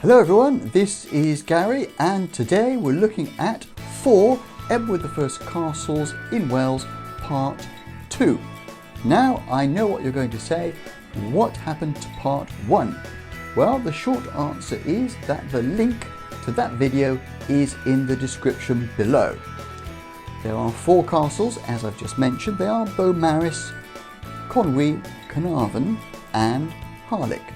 Hello everyone, this is Gary and today we're looking at 4 Edward I castles in Wales Part 2. Now I know what you're going to say, what happened to Part 1? Well, the short answer is that the link to that video is in the description below. There are 4 castles, as I've just mentioned. They are Beaumaris, Conwy, Caernarfon and Harlech.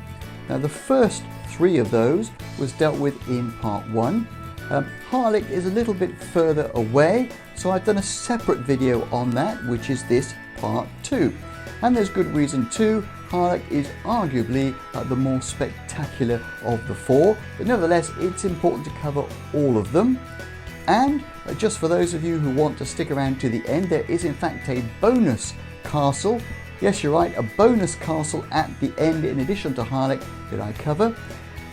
Now the first 3 of those was dealt with in Part 1. Harlech is a little bit further away, so I've done a separate video on that, which is this Part 2. And there's good reason too. Harlech is arguably the more spectacular of the 4, but nevertheless it's important to cover all of them. And just for those of you who want to stick around to the end, there is in fact a bonus castle. Yes, you're right, a bonus castle at the end in addition to Harlech that I cover.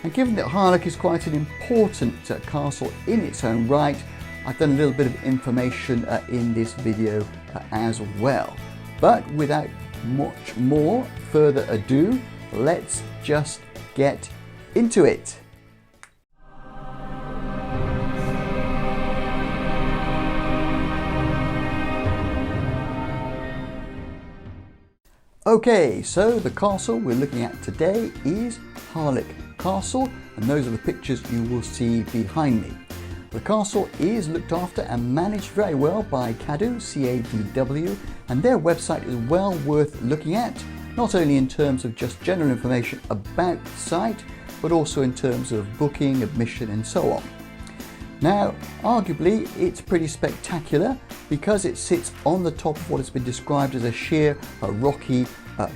And given that Harlech is quite an important castle in its own right, I've done a little bit of information in this video as well. But without much more further ado, let's just get into it. Okay, so the castle we're looking at today is Harlech Castle, and those are the pictures you will see behind me. The castle is looked after and managed very well by Cadw, C-A-D-W, and their website is well worth looking at, not only in terms of just general information about the site, but also in terms of booking, admission and so on. Now, arguably it's pretty spectacular because it sits on the top of what has been described as a sheer rocky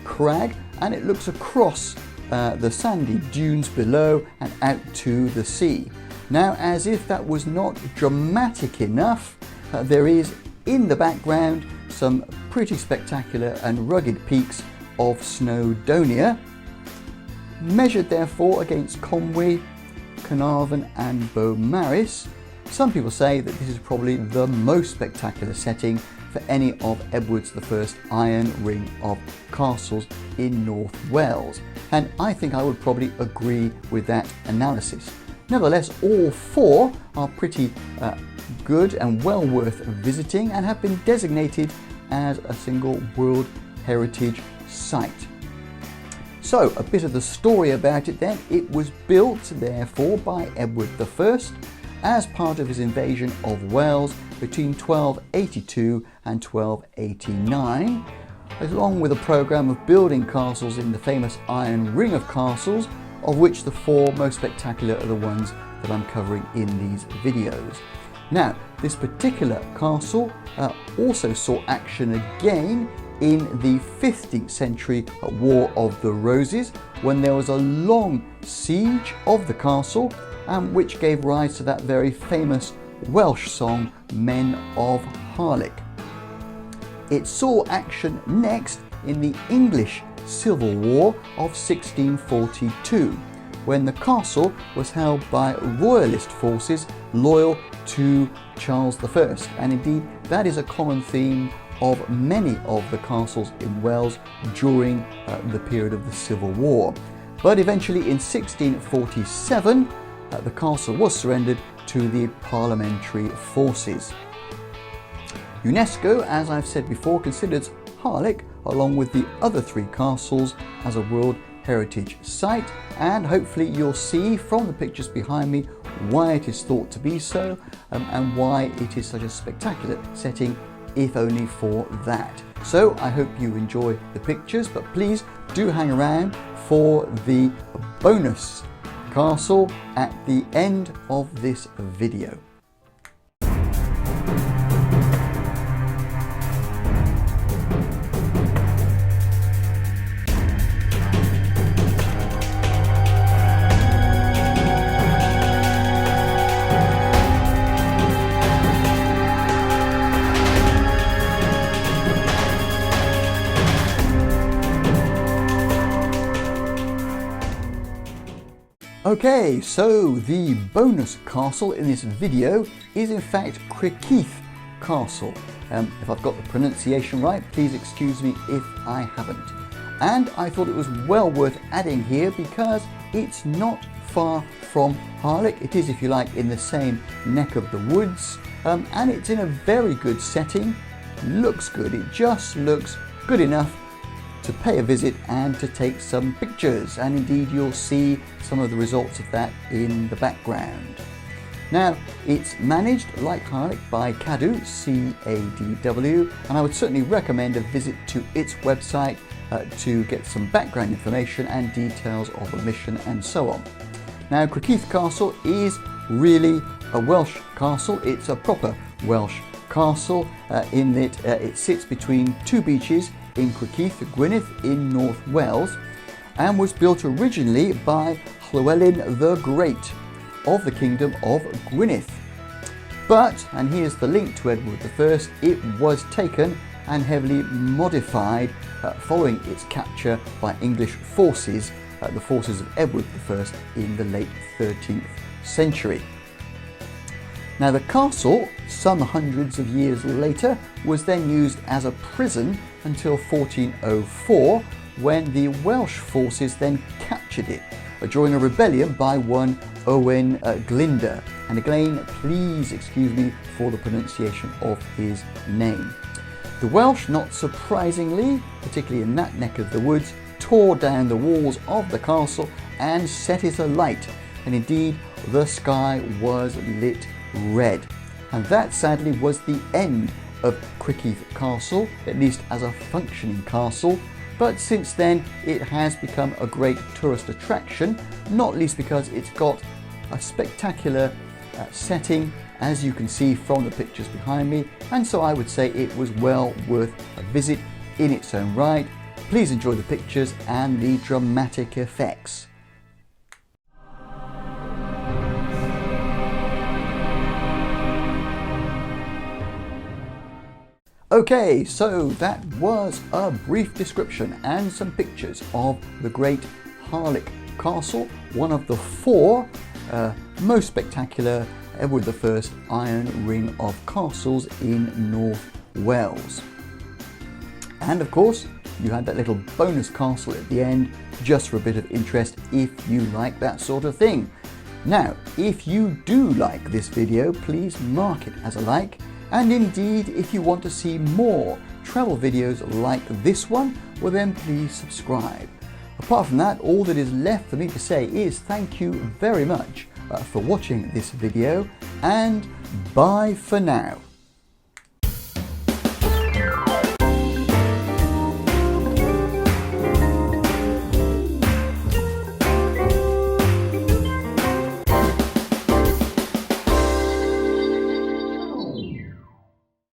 crag, and it looks across the sandy dunes below and out to the sea. Now, as if that was not dramatic enough, there is in the background some pretty spectacular and rugged peaks of Snowdonia, measured therefore against Conwy, Caernarfon and Beaumaris. Some people say that this is probably the most spectacular setting for any of Edward I's Iron Ring of castles in North Wales, and I think I would probably agree with that analysis. Nevertheless, all 4 are pretty good and well worth visiting and have been designated as a single World Heritage Site. So, a bit of the story about it then. It was built therefore by Edward I as part of his invasion of Wales between 1282 and 1289, along with a programme of building castles in the famous Iron Ring of castles, of which the 4 most spectacular are the ones that I'm covering in these videos. Now, this particular castle also saw action again in the 15th century War of the Roses, when there was a long siege of the castle, which gave rise to that very famous Welsh song, Men of Harlech. It saw action next in the English Civil War of 1642, when the castle was held by royalist forces loyal to Charles I, and indeed that is a common theme of many of the castles in Wales during the period of the Civil War. But eventually in 1647 the castle was surrendered to the parliamentary forces. UNESCO, as I've said before, considers Harlech, along with the other 3 castles, as a World Heritage Site, and hopefully you'll see from the pictures behind me why it is thought to be so, and why it is such a spectacular setting, if only for that. So I hope you enjoy the pictures, but please do hang around for the bonus castle at the end of this video. Okay, so the bonus castle in this video is in fact Criccieth Castle. If I've got the pronunciation right, please excuse me if I haven't. And I thought it was well worth adding here because it's not far from Harlech. It is, if you like, in the same neck of the woods, and it's in a very good setting. Looks good. It just looks good enough to pay a visit and to take some pictures, and indeed you'll see some of the results of that in the background. Now, it's managed, like Harlech, by CADW, C-A-D-W, and I would certainly recommend a visit to its website to get some background information and details of the mission and so on. Now, Criccieth Castle is really a Welsh castle. It's a proper Welsh castle in that it sits between two beaches in Criccieth, Gwynedd in North Wales, and was built originally by Llywelyn the Great of the Kingdom of Gwynedd. But, and here's the link to Edward I, it was taken and heavily modified following its capture by English forces, the forces of Edward I in the late 13th century. Now, the castle, some hundreds of years later, was then used as a prison until 1404, when the Welsh forces then captured it during a rebellion by one Owen Glyndwr. And again, please excuse me for the pronunciation of his name. The Welsh, not surprisingly, particularly in that neck of the woods, tore down the walls of the castle and set it alight. And indeed, the sky was lit red. And that sadly was the end of Criccieth Castle, at least as a functioning castle. But since then it has become a great tourist attraction, not least because it's got a spectacular setting, as you can see from the pictures behind me, and so I would say it was well worth a visit in its own right. Please enjoy the pictures and the dramatic effects. Okay, so that was a brief description and some pictures of the great Harlech Castle, one of the four most spectacular Edward I iron ring of castles in North Wales. And of course, you had that little bonus castle at the end, just for a bit of interest if you like that sort of thing. Now, if you do like this video, please mark it as a like. And indeed, if you want to see more travel videos like this one, well then please subscribe. Apart from that, all that is left for me to say is thank you very much for watching this video, and bye for now.